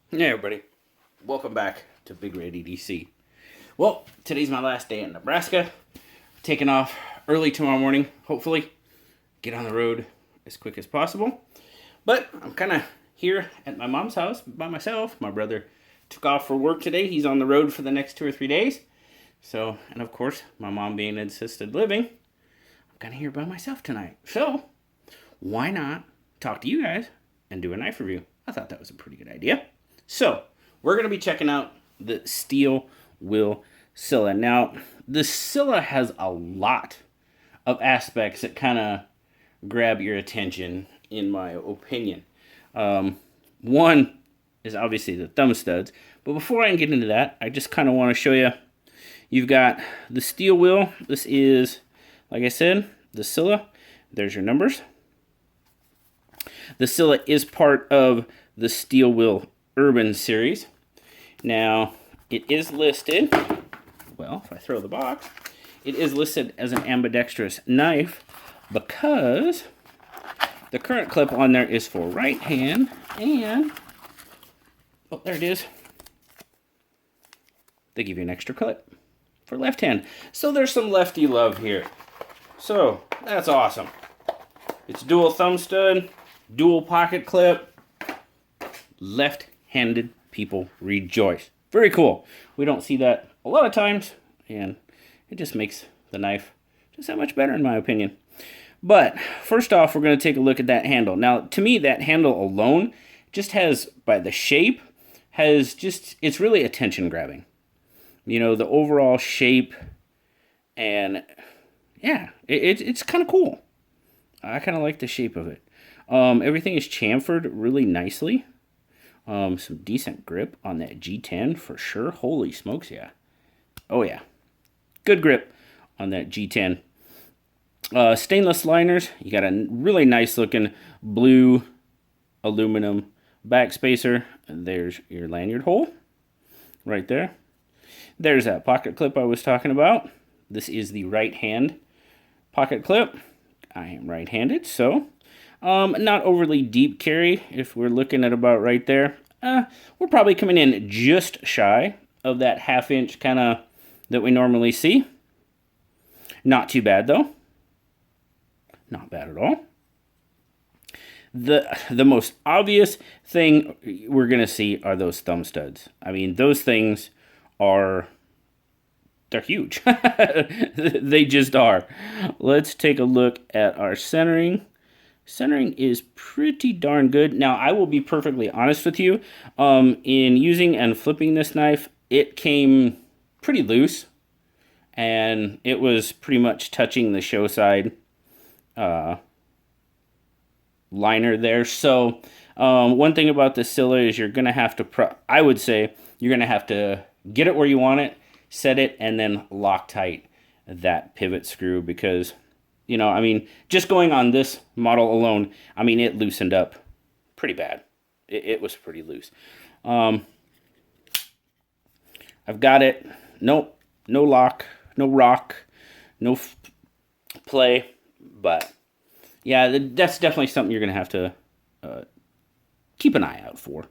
Hey everybody, welcome back to BigRedEDC. Well, today's my last day in Nebraska. Taking off early tomorrow morning, hopefully. Get on the road as quick as possible. But I'm kind of here at my mom's house by myself. My brother took off for work today. He's on the road for the next 2 or 3 days. So, and of course, my mom being in assisted living, I'm kind of here by myself tonight. So, why not talk to you guys and do a knife review? I thought that was a pretty good idea. So, we're going to be checking out the steel wheel Scylla. Now, the Scylla has a lot of aspects that kind of grab your attention, in my opinion. One is obviously the thumb studs. But before I get into that, I just kind of want to show you, you've got the steel wheel. This is, like I said, the Scylla. There's your numbers. The Scylla is part of the Steel Wheel Urban series. Now, it is listed, well, if I throw the box, it is listed as an ambidextrous knife because the current clip on there is for right hand, and, oh, there it is. They give you an extra clip for left hand. So there's some lefty love here. So, that's awesome. It's dual thumb stud, dual pocket clip, left-handed people rejoice. Very cool. We don't see that a lot of times, and it just makes the knife just that much better, in my opinion. But first off, we're going to take a look at that handle. Now, to me, that handle alone just has, by the shape, has just, it's really attention grabbing. You know, the overall shape, and yeah, it's kind of cool. I kind of like the shape of it. Everything is chamfered really nicely. Some decent grip on that G10 for sure. Holy smokes, yeah. Oh, yeah. Good grip on that G10. Stainless liners. You got a really nice looking blue aluminum back spacer. There's your lanyard hole right there. There's that pocket clip I was talking about. This is the right hand pocket clip. I am right-handed, so not overly deep carry. If we're looking at about right there, we're probably coming in just shy of that half-inch kind of that we normally see. Not too bad, though. Not bad at all. The most obvious thing we're going to see are those thumb studs. I mean, those things are, they're huge. They just are. Let's take a look at our centering. Centering is pretty darn good. Now, I will be perfectly honest with you. In using and flipping this knife, it came pretty loose. And it was pretty much touching the show side liner there. So, one thing about the Scylla is you're going to have to, I would say, you're going to have to get it where you want it, set it, and then Loctite that pivot screw because, you know, I mean, just going on this model alone, I mean, it loosened up pretty bad. It was pretty loose. I've got it. Nope. No lock. No rock. No play. But, yeah, that's definitely something you're going to have to keep an eye out for.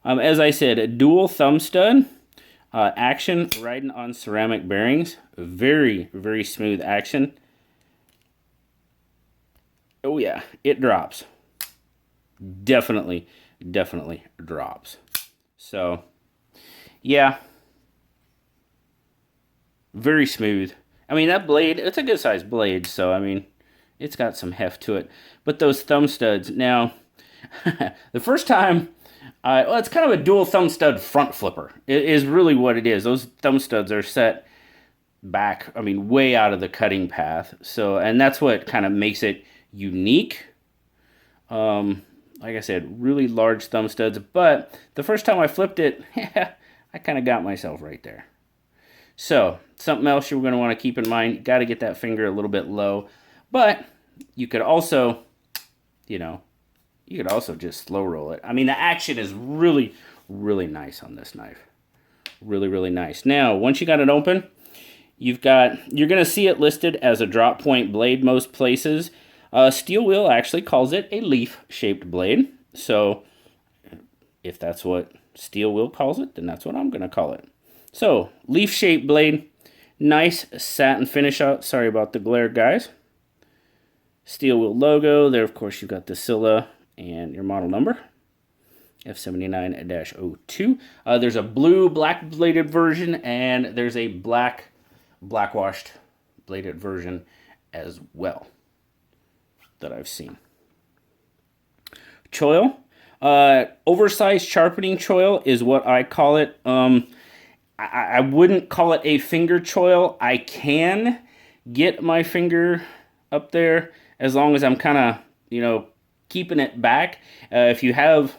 As I said, a dual thumb stud. Action riding on ceramic bearings. Very, very smooth action. Oh yeah, it drops. Definitely drops. So, yeah. Very smooth. I mean, that blade, it's a good sized blade, so I mean, it's got some heft to it. But those thumb studs, now, the first time, well, it's kind of a dual thumb stud front flipper. It is really what it is. Those thumb studs are set back, I mean, way out of the cutting path. So, and that's what kind of makes it unique. Like I said, really large thumb studs. But the first time I flipped it, I kind of got myself right there. So, something else you're going to want to keep in mind, you got to get that finger a little bit low. But you could also, you know, you could also just slow roll it. I mean, the action is really, really nice on this knife. Really, really nice. Now, once you got it open, you're going to see it listed as a drop point blade most places. Steel Wheel actually calls it a leaf-shaped blade. So, if that's what steel wheel calls it, then that's what I'm going to call it. So, leaf-shaped blade. Nice satin finish out. Sorry about the glare, guys. Steel wheel logo. There, of course, you've got the Scylla and your model number. F79-02. There's a blue black bladed version, and there's a black washed bladed version as well that I've seen. Choil. Oversized sharpening choil is what I call it. I wouldn't call it a finger choil. I can get my finger up there as long as I'm kind of, keeping it back. If you have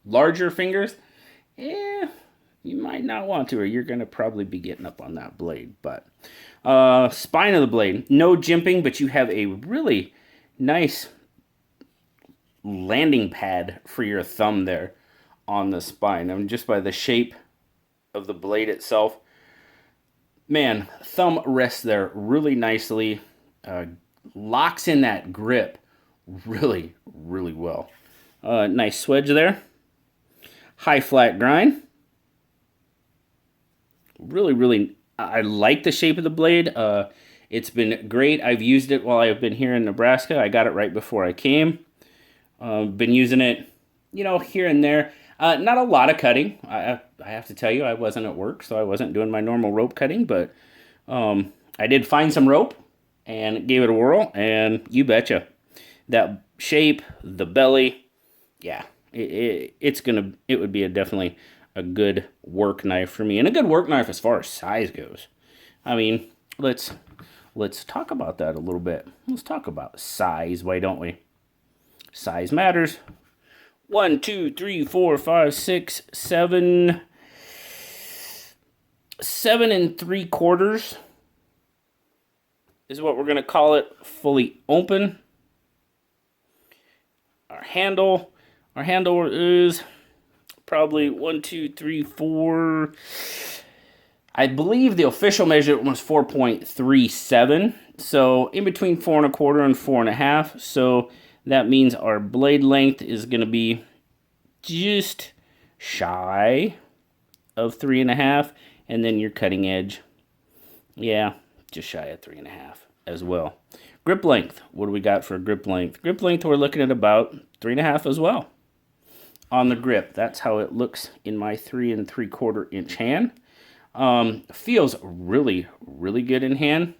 larger fingers, you might not want to, or you're going to probably be getting up on that blade. But spine of the blade, no jimping, but you have a really nice landing pad for your thumb there on the spine. I mean, just by the shape of the blade itself, man, thumb rests there really nicely, locks in that grip really, really well. Nice swedge there. High flat grind. Really, really, I like the shape of the blade. It's been great. I've used it while I've been here in Nebraska. I got it right before I came. Been using it, here and there. Not a lot of cutting. I have to tell you, I wasn't at work, so I wasn't doing my normal rope cutting, but I did find some rope and gave it a whirl, and you betcha. That shape, the belly, yeah, it would be definitely a good work knife for me, and a good work knife as far as size goes. I mean, let's talk about that a little bit. Let's talk about size, why don't we? Size matters. 1, 2, 3, 4, 5, 6, 7. 7 3/4 is what we're going to call it, fully open. Our handle is probably 1, 2, 3, 4. I believe the official measurement was 4.37. So in between 4 1/4 and 4 1/2. So that means our blade length is going to be just shy of 3 1/2. And then your cutting edge, yeah, just shy of 3 1/2 as well. Grip length, what do we got for grip length? Grip length, we're looking at about 3 1/2 as well on the grip. That's how it looks in my 3 3/4 inch hand. Feels really, really good in hand.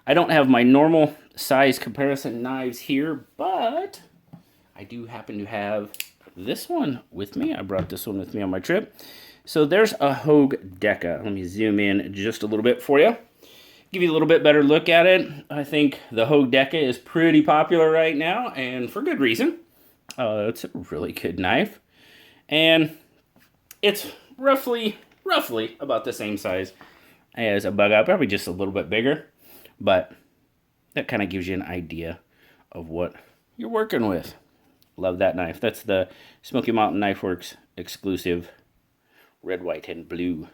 I don't have my normal size comparison knives here, but I do happen to have this one with me. I brought this one with me on my trip. So there's a Hogue Deca. Let me zoom in just a little bit for you. Give you a little bit better look at it. I think the Hogue Deca is pretty popular right now, and for good reason. It's a really good knife. And it's roughly about the same size as a Bug Out, probably just a little bit bigger. But that kind of gives you an idea of what you're working with. Love that knife. That's the Smoky Mountain Knife Works exclusive red, white, and blue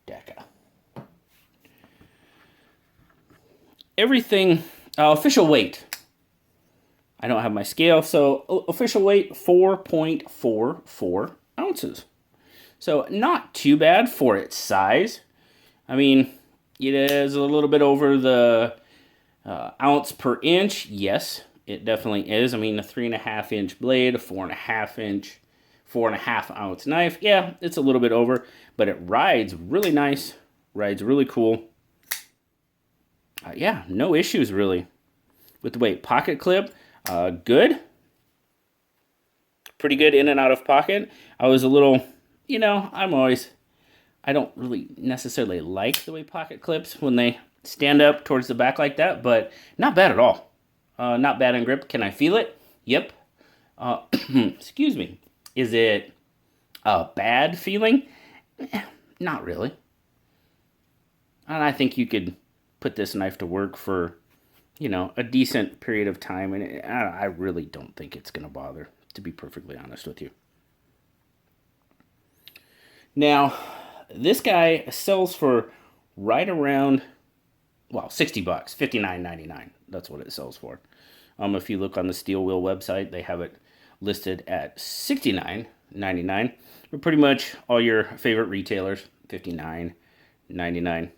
Deca. Everything, official weight. I don't have my scale, so official weight, 4.44 ounces. So not too bad for its size. I mean, it is a little bit over the ounce per inch. Yes, it definitely is. I mean, a 3 1/2 inch blade, a 4 1/2 inch, 4 1/2 ounce knife. Yeah, it's a little bit over, but it rides really nice, rides really cool. Yeah, no issues really with the weight. Pocket clip, good. Pretty good in and out of pocket. I was a little, I don't really necessarily like the way pocket clips when they stand up towards the back like that, but not bad at all. Not bad in grip. Can I feel it? Yep. Excuse me. Is it a bad feeling? Not really. And I think you could put this knife to work for, a decent period of time, and I really don't think it's going to bother, to be perfectly honest with you. Now, this guy sells for right around, $60, $59.99. That's what it sells for. If you look on the Steel Wheel website, they have it listed at $69.99. But pretty much all your favorite retailers, $59.99.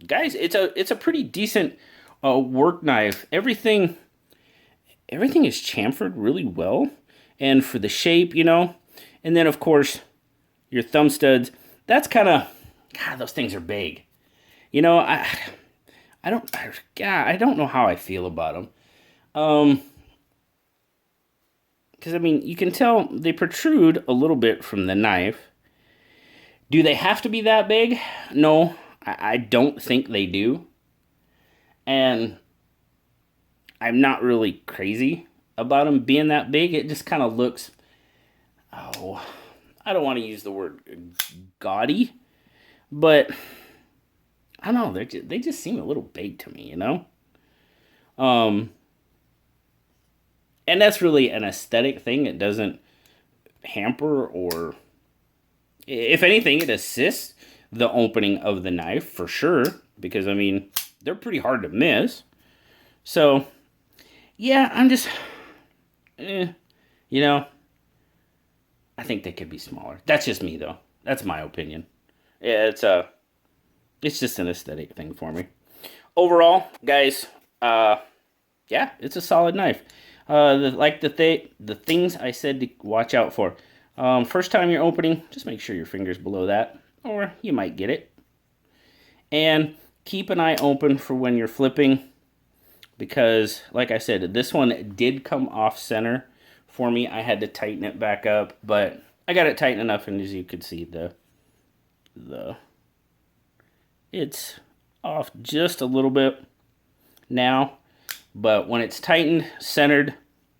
Guys, it's a pretty decent work knife. Everything is chamfered really well, and for the shape, you know. And then of course your thumb studs. That's kind of, God, those things are big. You know, I don't know how I feel about them. Because I mean, you can tell they protrude a little bit from the knife. Do they have to be that big? No, I don't think they do. And I'm not really crazy about them being that big. It just kind of looks, oh, I don't want to use the word gaudy, but I don't know. They just seem a little big to me, you know? And that's really an aesthetic thing. It doesn't hamper, or if anything, it assists the opening of the knife for sure, because I mean, they're pretty hard to miss. So yeah, I'm just, you know, I think they could be smaller. That's just me though. That's my opinion. Yeah, it's just an aesthetic thing for me. Overall, guys, yeah, it's a solid knife. The things I said to watch out for. First time you're opening, just make sure your finger's below that, or you might get it. And keep an eye open for when you're flipping, because, like I said, this one did come off center for me. I had to tighten it back up, but I got it tight enough, and as you could see, it's off just a little bit now. But when it's tightened, centered,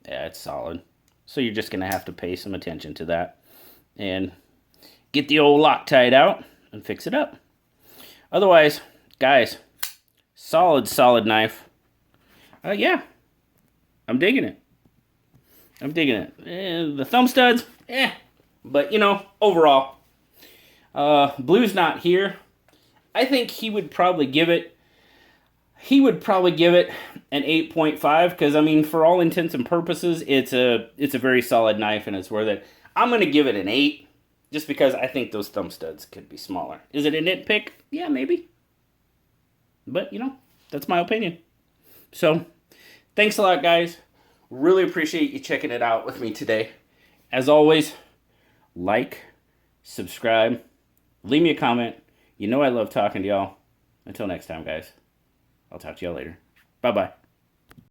yeah, it's solid. So you're just going to have to pay some attention to that and get the old Loctite out and fix it up. Otherwise, guys, solid knife. Yeah, I'm digging it. The thumb studs, but you know, overall, Blue's not here. I think he would probably give it an 8.5, because I mean, for all intents and purposes, it's a very solid knife and it's worth it. I'm going to give it an 8 just because I think those thumb studs could be smaller. Is it a nitpick? Yeah, maybe. But, you know, that's my opinion. So, thanks a lot, guys. Really appreciate you checking it out with me today. As always, like, subscribe, leave me a comment. You know I love talking to y'all. Until next time, guys. I'll talk to y'all later. Bye-bye.